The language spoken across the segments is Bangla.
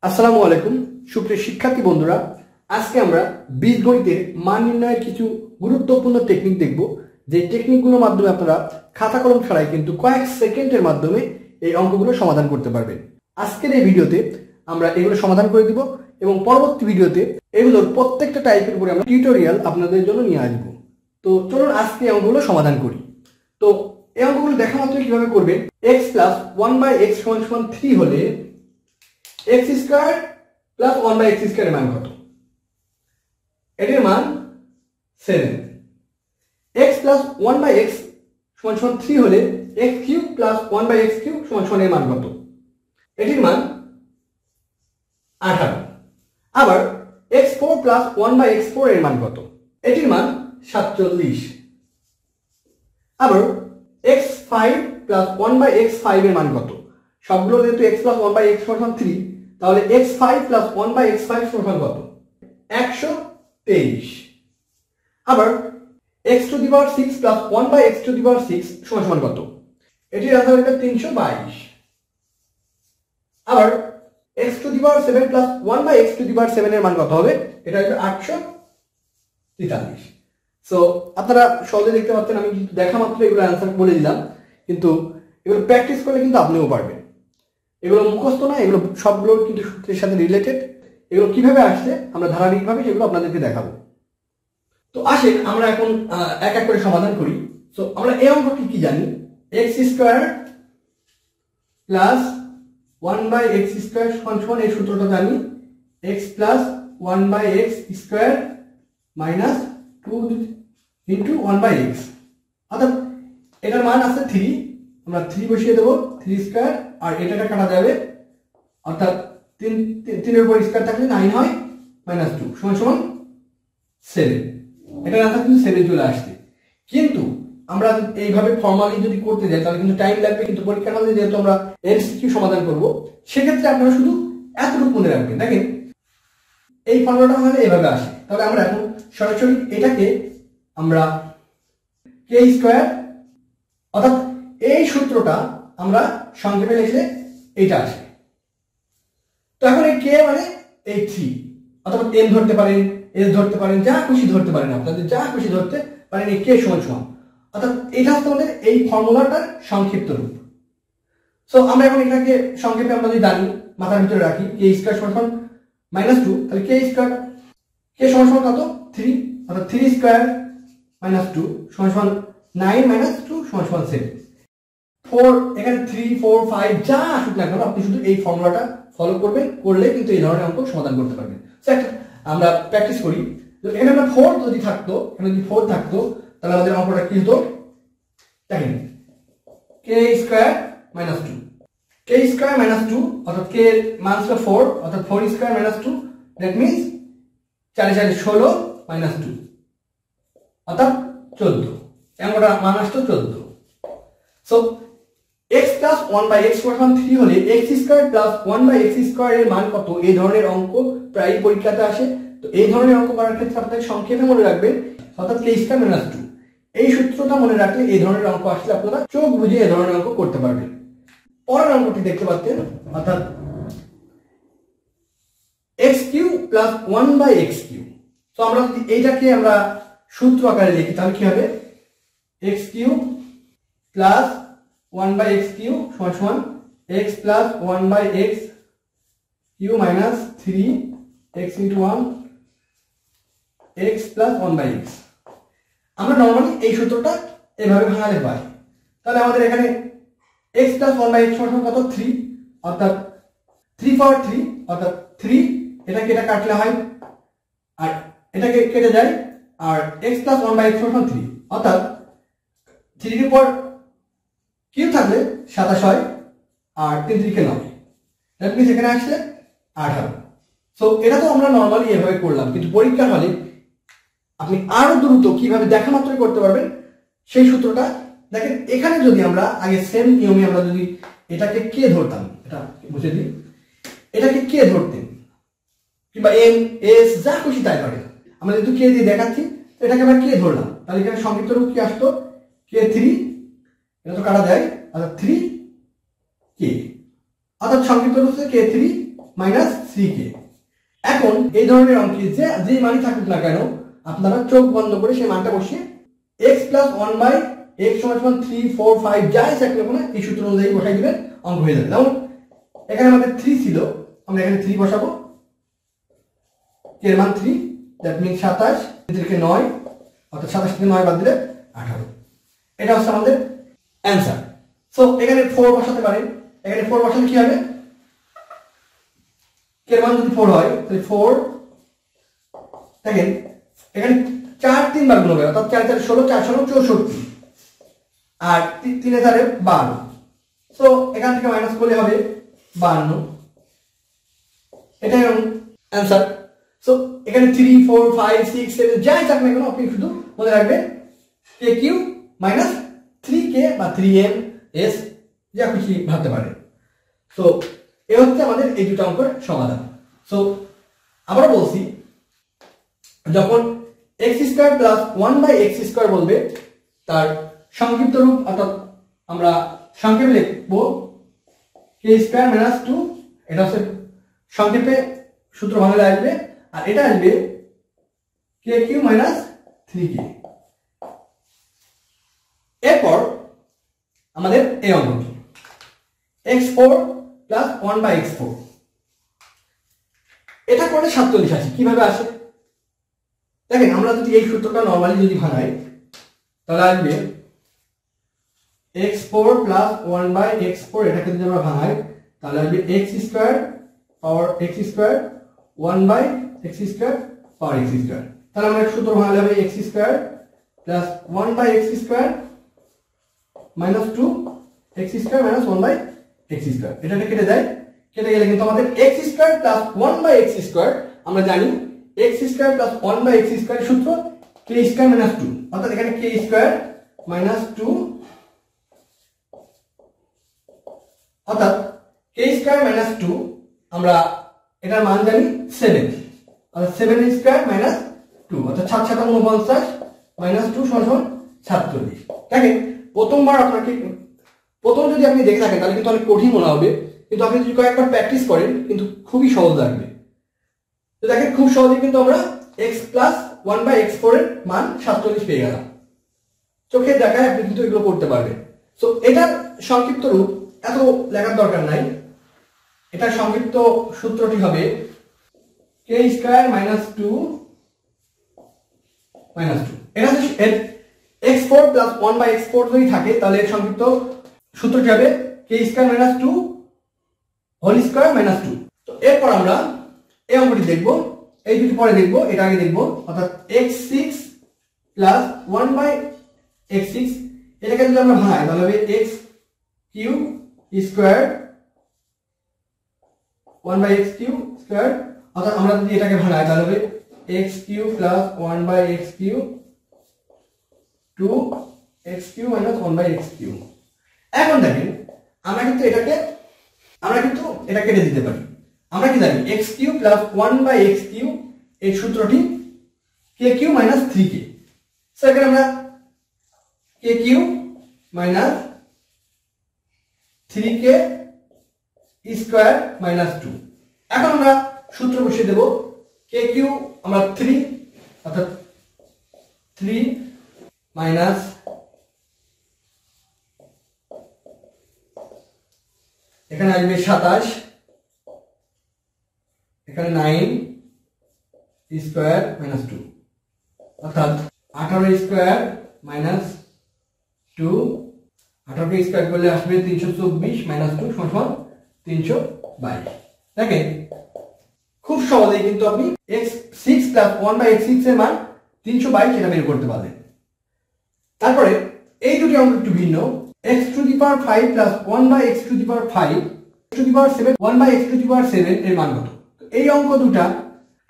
আসসালামু আলাইকুম সুপ্রিয় শিক্ষার্থী বন্ধুরা, আজকে আমরা বীজগণিতের মান নির্ণয়ের কিছু গুরুত্বপূর্ণ টেকনিক দেখব। যে টেকনিকগুলোর মাধ্যমে আপনারা খাতা কলম ছাড়াই কিন্তু কয়েক সেকেন্ডের মাধ্যমে এই অঙ্কগুলো সমাধান করতে পারবেন। আজকের এই ভিডিওতে আমরা এগুলো সমাধান করে দিব এবং পরবর্তী ভিডিওতে এগুলোর প্রত্যেকটা টাইপের উপরে আমরা টিউটোরিয়াল আপনাদের জন্য নিয়ে আসবো। তো চলুন আজকে এই অঙ্কগুলো সমাধান করি। তো এই অঙ্কগুলো দেখা মাত্র কিভাবে করবেন, x প্লাস 1/x সমান 3 হলে x square plus 1/x square এর মান কত? এটির মান 7। x প্লাস 1/x সমান 3 হলে x cube plus 1/x cube সমান এর মান কত? এটির মান 18। আবার x4 প্লাস 1/x4 এর মান কত? এটির মান 47। আবার x5 প্লাস 1/x5 এর মান কত? সবগুলো যেহেতু x প্লাস 1/x সমান 3, তাহলে x5 প্লাস 1/x5 সমান কত? 123। আবার x to the power 6 plus 1/x to the power 6 সমান কত? এটির আনসার হবে 322। আবার x to the power 7 plus 1/x to the power 7 এর মান কত হবে? এটা হবে 843। সো আপনারা সহজে দেখতে পাচ্ছেন, আমি কিন্তু দেখা মাত্র এগুলো আনসার বলে দিলাম, কিন্তু এগুলো প্র্যাকটিস করলে কিন্তু আপনিও পারবেন। এগুলো মুখস্থ না, এগুলো সবগুলো কিন্তু সূত্রের সাথে রিলেটেড। এগুলো কিভাবে আসছে আমরা ধারাবাহিকভাবে সেগুলো আপনাদেরকে দেখাবো। তো আসেন আমরা এখন এক এক করে সমাধান করি। তো আমরা এই অঙ্কটি কি জানি, x square plus 1/x square সমান এই সূত্রটা জানি, x plus 1/x square minus 2 into 1/x, অর্থাৎ এটার মান আছে 3। আমরা 3 বসিয়ে দেবো, 3 স্কয়ার, আর এটা কাটা যাবে, অর্থাৎ 3 এর উপর স্কয়ার থাকলে 9 হয়, মাইনাস 2 সমান 7। এটার আনসার কিন্তু 7 চলে আসছে। কিন্তু আমরা এইভাবে ফর্মালি যদি করতে যাই তাহলে কিন্তু টাইম লাগবে, কিন্তু পরীক্ষার হলে যেহেতু আমরা এমসিকিউ সমাধান করব, সেক্ষেত্রে আপনারা শুধু এতটুকু মনে রাখবেন। দেখেন এই ফর্মুলাটা হলে এভাবে আসে, তাহলে আমরা এখন সরাসরি এটাকে আমরা কে স্কয়ার, অর্থাৎ এই সূত্রটা আমরা সংক্ষেপে লিখলে এইটা আসে। তো এখন এই কে মানে এই 3, অথবা এম ধরতে পারেন, এস ধরতে পারেন, যা খুশি ধরতে পারেন, আপনাদের যা খুশি ধরতে পারেন, এই কে সমান, অর্থাৎ এটা হচ্ছে আমাদের এই ফর্মুলাটার সংক্ষিপ্ত রূপ। সো আমরা এখন এটাকে সংক্ষেপে আমরা যদি জানি, মাথার ভিতরে রাখি, কে স্কয়ার সমান -2, তাহলে কে স্কয়ার কে সমান কত? 3, অর্থাৎ 3 স্কয়ার মাইনাস 2 সমান 9 মাইনাস 2 সমান 7। 4 এখানে 3 4 5 যা আসুক না কেন, আপনি শুধু এই ফর্মুলাটা ফলো করবেন, করলে কিন্তু এই ধরনের অঙ্ক সমাধান করতে পারবেন। সো আমরা প্র্যাকটিস করি। এখানে আমরা 4 যদি থাকতো, এখানে যদি 4 থাকতো, তাহলে আমাদের অঙ্কটা কি হতো? দেখেন কে স্কয়ার মাইনাস 2, কে স্কয়ার মাইনাস 2, অর্থাৎ কে এর মান ছিল 4, অর্থাৎ 4 square minus 2, that means 4 4 16 minus 2, অর্থাৎ 14। অঙ্কটা মান আসতো 14। সো x প্লাস 1/x সমান 3 হলে x square plus 1/x square এর মান কত? এই ধরনের অঙ্ক প্রায় পরীক্ষাতে আসে। তো এই ধরনের অঙ্ক করার ক্ষেত্রে আপনাদের সংক্ষেপে মনে রাখবেন, অর্থাৎ k স্কয়ার মাইনাস 2, এই সূত্রটা মনে রাখলে এই ধরনের অঙ্ক আসলে আপনারা চোখ বুঝে এই ধরনের অঙ্ক করতে পারবেন। পরের অঙ্কটি দেখতে পাচ্ছেন, অর্থাৎ x cube plus 1/x cube. তো আমরা যদি এইটাকে আমরা সূত্র আকারে লিখি তাহলে কি হবে? x cube plus 1/x cube সমান x plus 1/x cube minus 3x into 1 x plus 1/x। আমরা নর্মালি এই সূত্রটা এভাবে ভাঙালে পাই। তাহলে আমাদের এখানে x প্লাস 1/x সমান কত? 3, অর্থাৎ 3 পাওয়ার 3, অর্থাৎ 3, এটাকে এটা কাটলে হয়, আর এটাকে কেটে যায়, আর x প্লাস 1/x সমান 3, অর্থাৎ 3 এর উপর কিউব থাকলে 27 হয়, আর 3 3 কে 9, দ্যাট মিন্স এখানে আসছে 18। সো এটা তো আমরা নরমালি এভাবে করলাম, কিন্তু পরীক্ষার হলে আপনি আরো দ্রুত কিভাবে দেখা মাত্রই করতে পারবেন সেই সূত্রটা দেখেন। এখানে যদি আমরা আগে সেম নিয়মে আমরা যদি এটাকে কে ধরতাম, এটা বুঝে দিই, এটাকে কে ধরতেন, কিংবা এম এস যা খুশি তাই পারে, আমরা যেহেতু কে দিয়ে দেখাচ্ছি, এটাকে আমরা কে ধরলাম, তাহলে এখানে সংক্ষিপ্ত রূপ কি আসতো? k3, এটা তো কাটা যায়, অর্থাৎ 3 কে, অর্থাৎ সংক্ষিপ্ত রূপ হচ্ছে k3 মাইনাস 3k। এখন এই ধরনের অঙ্কে যেই মানই থাকুক না কেন আপনারা চোখ বন্ধ করে সেই মানটা বসিয়ে x প্লাস 1 বাই x সমান সমান 3 4 5 যা ইচ্ছা করলে এই সূত্র অনুযায়ী বসাই দিবেন, অঙ্ক হয়ে যাবে। যেমন এখানে আমাদের 3 ছিল, আমরা এখানে 3 বসাবো, এর মান 3, দ্যাট মিন্স 27 থেকে 9, অর্থাৎ 27 থেকে 9 বাদ দিলে 18। এটা হচ্ছে আমাদের অ্যান্সার। সো এখানে 4 বসাতে পারেন, এখানে 4 বসালে কি হবে, এর মান যদি 4 হয় তাহলে 4 দেখেন এখানে 4 3 বার গুণ হবে, অর্থাৎ 4 4 16, 4 16 64, আর 3 4 12। সো এখান থেকে মাইনাস করলে হবে 52, এটাই অ্যান্সার। সো এখানে 3 4 5 6 7 যাই থাক না কেন আপনি শুধু মনে রাখবেন q মাইনাস 3k বা 3m s যা খুশি ভাবতে পারে। সো এই হচ্ছে আমাদের এই দুটো অঙ্কের সমাধান। সো আবার বলছি, যখন x square plus 1 by x square বলবে তার সংক্ষিপ্ত রূপ, অর্থাৎ আমরা সংক্ষেপে লিখবো k স্কয়ার মাইনাস 2, এটা হচ্ছে সংক্ষেপে সূত্র বাংলায় আসবে, আর এটা আসবে kq মাইনাস 3k। এরপর আমাদের এই অঙ্কটি x4 প্লাস 1 বাই x4, এটা করে 47 আসে। কিভাবে আসে দেখেন, আমরা যদি এই সূত্রটা নরমালি যদি ভাঙাই তাহলে আসবে x4 প্লাস 1 বাই x4, এটাকে যদি আমরা ভাঙাই তাহলে আসবে x square power x square 1 by x square power x square. তাহলে আমরা সূত্র ভাঙালে হবে x square plus 1 by x square minus 2 x square minus 1 by x square. এটা কেটে যায়, কেটে গেলে কিন্তু আমাদের x square plus 1 by x square, আমরা জানি x square plus 1 by x square সূত্র k স্কয়ার মাইনাস 2, অর্থাৎ এখানে k স্কয়ার মাইনাস 2, অর্থাৎ k স্কয়ার মাইনাস 2 আমরা এটার মান জানি 7, অর্থাৎ 7 স্কয়ার মাইনাস 2, অর্থাৎ 7 7 49 মাইনাস 2 সমান 47। দেখেন প্রথমবার আপনাকে প্রথম যদি আপনি দেখে থাকেন তাহলে কিন্তু অনেক কঠিন মনে হবে, কিন্তু আপনি যদি কয়েকবার প্র্যাকটিস করেন কিন্তু খুবই সহজ লাগবে। তো দেখেন খুব সহজে কিন্তু আমরা x প্লাস 1 বাই x4 এর মান 47 পেয়ে গেলাম। চোখে দেখায় আপনি কিন্তু এগুলো করতে পারবেন। সো এটার সংক্ষিপ্ত রূপ এত লেখার দরকার নাই, এটার সংক্ষিপ্ত সূত্রটি হবে k স্কয়ার মাইনাস 2 মাইনাস 2। এটা যদি x4 প্লাস 1 বাই x4 যদি থাকে তাহলে এর সংক্ষিপ্ত সূত্রটি হবে k square minus 2 whole square minus 2। তো এরপর আমরা এই অঙ্কটি দেখব, এই দুটি পরে দেখব, এটা আগে দেখব, অর্থাৎ x6 প্লাস 1 বাই x6, এটাকে যদি আমরা ভাঙাই তাহলে হবে x cube square 1 by x cube square, অর্থাৎ আমরা যদি এটাকে ভাঙাই তাহলে হবে x cube plus 1 by x cube 2 x cube minus 1 by x cube. এখন দেখেন আমরা কিন্তু এটা কেটে দিতে পারি। আমরা কি জানি x cube plus 1 by x cube এই সূত্রটি k cube minus 3k। So এখানে আমরা k cube minus 3k square minus 2। এখন আমরা সূত্র বসিয়ে দেব, k কিউব আমরা 3, অর্থাৎ 3 মাইনাস এখানে আসবে 27, এখানে 9 স্কয়ার মাইনাস 2, অর্থাৎ 18 স্কয়ার মাইনাস 2, 18 স্কয়ার করলে আসবে 324 মাইনাস 2 সমান 322। দেখেন খুব সহজেই কিন্তু আপনি x6 প্লাস 1 বাই x6 এর মান 322 এটা বের করতে পারবেন। তারপরে এই দুটি অঙ্ক একটু ভিন্ন, x to the power 5 plus 1 by x to the power 5, x to the power 7 1 by x to the power 7 এর মান কত। এই অঙ্ক দুটা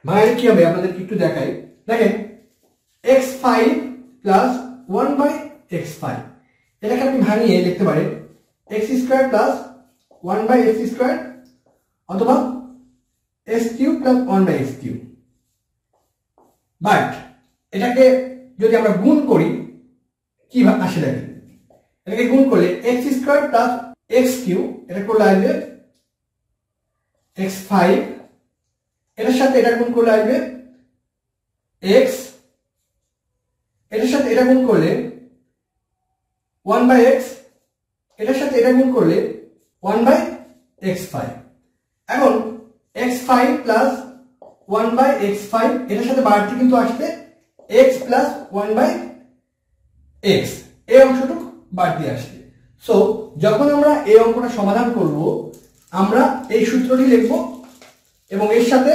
ভাঙালে কি হবে আপনাদের একটু দেখাই। দেখেন x5 প্লাস 1 বাই x5, এটাকে আপনি ভাঙিয়ে লিখতে পারেন x square plus 1 by x square, অথবা x cube plus 1 by x cube. But এটাকে যদি আমরা গুণ করি কি আসে দেখেন, এটাকে গুণ করলে x square plus x cube, এটা করলে আসবে x5, এটার সাথে এটা গুণ করলে আসবে x, এটার সাথে এটা গুণ করলে 1/x, এটার সাথে এটা গুণ করলে 1/x5। এখন x5 প্লাস 1/x5 এটার সাথে বাড়তি কিন্তু আসবে x প্লাস 1/x, এই অংশটুকু বাড়তি আসবে। সো যখন আমরা এই অঙ্কটা সমাধান করব আমরা এই সূত্রটি লিখব এবং এর সাথে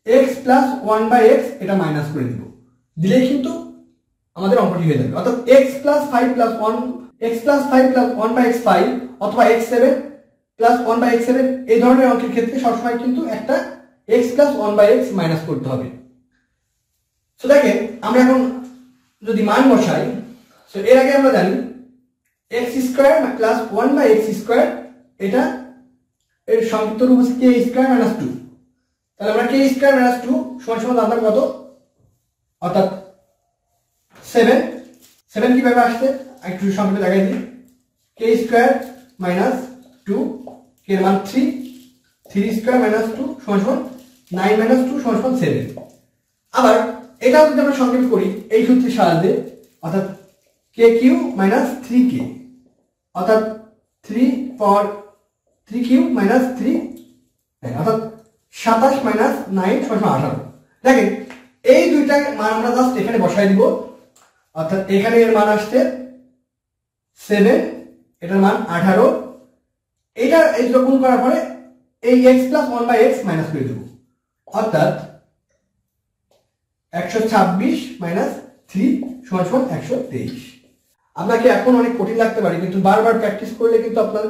x প্লাস 1/x এটা মাইনাস করে দিব, দিলেই কিন্তু আমাদের অঙ্কটি হয়ে যাবে। অর্থাৎ x প্লাস 5 প্লাস 1/x5 অথবা x7 প্লাস 1/x7 এই ধরনের অঙ্কের ক্ষেত্রে সবসময় কিন্তু একটা x প্লাস 1/x মাইনাস করতে হবে। সো দেখেন আমরা এখন যদি মান বসাই, সো এর আগে আমরা জানি x স্কয়ার প্লাস 1/x2 এটা এর সংক্ষিপ্ত রূপ হচ্ছে k স্কয়ার মাইনাস 2। তাহলে আমরা k স্কয়ার মাইনাস 2 সমান সমান জানলাম কত, অর্থাৎ 7 কিভাবে আসছে একটু সংক্ষেপে দেখাই দিই। k স্কয়ার মাইনাস 2, k এর মান 3 স্কয়ার মাইনাস 2 সমান সমান 9 মাইনাস 2 সমান সমান 7। আবার এটাও যদি আমরা সংক্ষেপ করি এই সূত্রের সাহায্যে, অর্থাৎ k কিউব মাইনাস 3k, অর্থাৎ 3 পাওয়ার 3 কিউব মাইনাস 3, অর্থাৎ 27 মাইনাস 9 সমান 18। দেখেন এই দুইটা মান আমরা জাস্ট এখানে বসাই দিব, অর্থাৎ এখানে এর মান আসছে 7, এটার মান 18, এটা এই দুটো গুণ করার পরে এই x প্লাস 1/x মাইনাস করে দেব, অর্থাৎ 126 মাইনাস 3 সমান সমান 123। আপনাকে এখন অনেক কঠিন লাগতে পারে কিন্তু বারবার প্র্যাকটিস করলে কিন্তু আপনার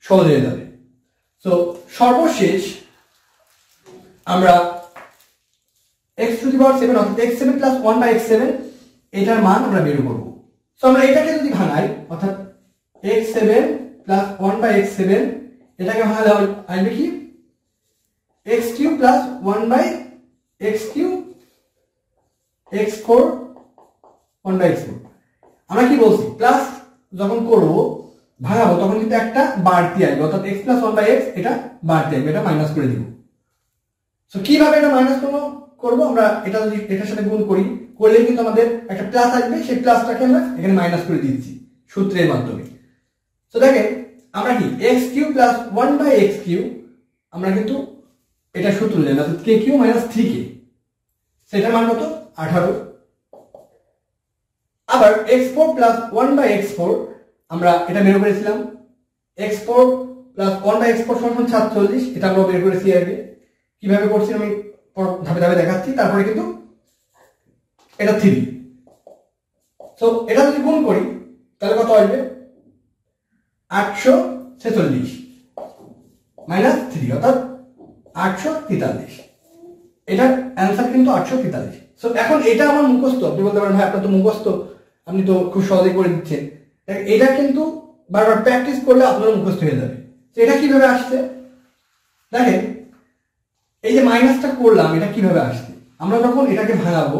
সহজ হয়ে যাবে। সো সর্বশেষ আমরা x⁻7 অর্থাৎ x7 প্লাস 1/x7 এটার মান আমরা বের করব। সো আমরা এটাকে যদি ভাঙাই, অর্থাৎ x7 প্লাস 1/x7 এটাকে ভাঙালে আসবে কি x³ plus 1/x³ x4 1/x4। আমরা কি বলছি, প্লাস যখন করব ভাঙাবো তখন কিন্তু একটা বাড়তি আসবে, অর্থাৎ x প্লাস 1/x এটা বাড়তি আসবে, এটা মাইনাস করে দিব। সো কিভাবে এটা মাইনাস করব, আমরা এটা যদি এটার সাথে গুণ করি করলে কিন্তু আমাদের একটা প্লাস আসবে, সেই প্লাসটাকে আমরা এখানে মাইনাস করে দিচ্ছি সূত্রের মাধ্যমে। সো দেখেন আমরা কি x³ প্লাস 1/x³ আমরা কিন্তু এটা সূত্র নিলাম, অর্থাৎ k³ মাইনাস 3k, সেটার মান কত 18। আবার x4 প্লাস 1/x4 আমরা এটা বের করেছিলাম, x4 প্লাস 1/x4 সমান 47, এটা আমরা বের করেছি আগে। কিভাবে করছি আমি ধাপে ধাপে দেখাচ্ছি। তারপরে কিন্তু এটা 3। সো এটা যদি গুণ করি তাহলে কত আসবে 846 মাইনাস 3, অর্থাৎ 843। এটার অ্যান্সার কিন্তু 843। সো এখন এটা আমার মুখস্থ, আপনি বলতে পারেন ভাই আপনার তো মুখস্থ, আপনি তো খুব সহজেই করে দিচ্ছেন। এটা কিন্তু বারবার প্র্যাকটিস করলে আপনার মুখস্থ হয়ে যাবে। তো এটা কিভাবে আসছে দেখেন, এই যে মাইনাসটা করলাম এটা কিভাবে আসছে, আমরা যখন এটাকে ভাঙাবো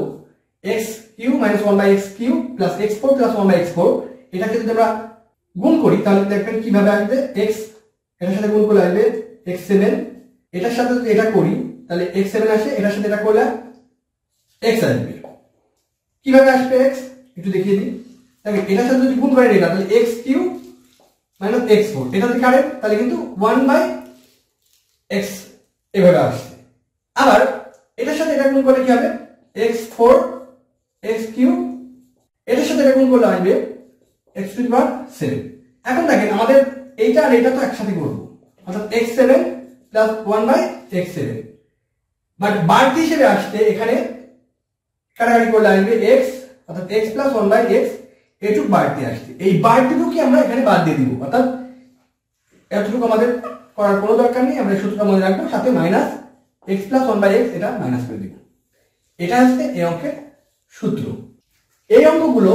x³ minus 1/x³ plus x4 plus 1/x4 এটাকে যদি আমরা গুণ করি তাহলে দেখবেন কিভাবে আসবে, x এটার সাথে গুণ করলে আসবে x7, এটার সাথে যদি এটা করি তাহলে x7 আসে, এটার সাথে এটা করলে x আসবে। কিভাবে আসবে x একটু দেখিয়ে দিই। দেখেন এটার সাথে যদি গুণ করেন এটা তাহলে x³ মাইনাস x4 এটা যদি কাটেন তাহলে কিন্তু 1/x এভাবে আসছে। আবার এটার সাথে এটা গুণ করলে কি হবে x4 x³ এটার সাথে এটা গুণ করলে আসবে x⁻7। এখন দেখেন আমাদের এইটা আর এটা তো একসাথে করব, অর্থাৎ x7 প্লাস 1/x7, বাট বাড়তি হিসেবে আসছে এখানে কাটাকাটি করলে আসবে x, অর্থাৎ x প্লাস 1/x এটুকু বাড়তি আসছে। এই বাড়তিটুকু আমরা এখানে বাদ দিয়ে দিব, অর্থাৎ এতটুকু আমাদের করার কোনো দরকার নেই। আমরা সূত্রটা মনে রাখবো, সাথে মাইনাস x প্লাস 1/x এটা মাইনাস করে দিব। এটা হচ্ছে এই অঙ্কের সূত্র। এই অঙ্কগুলো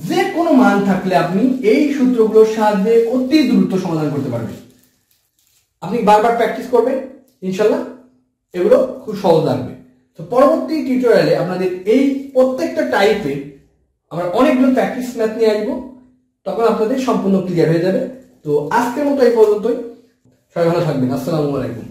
যে কোনো মান থাকলে আপনি এই সূত্রগুলোর সাহায্যে অতি দ্রুত সমাধান করতে পারবেন। আপনি বারবার প্র্যাকটিস করবেন, ইনশাল্লাহ এগুলো খুব সহজ লাগবে। তো পরবর্তী টিউটোরিয়ালে আপনাদের এই প্রত্যেকটা টাইপে আমরা অনেকগুলো প্র্যাকটিস ম্যাথ নিয়ে আসবো, তখন আপনাদের সম্পূর্ণ ক্লিয়ার হয়ে যাবে। তো আজকের মতো এই পর্যন্তই, সবাই ভালো থাকবেন। আসসালামু আলাইকুম।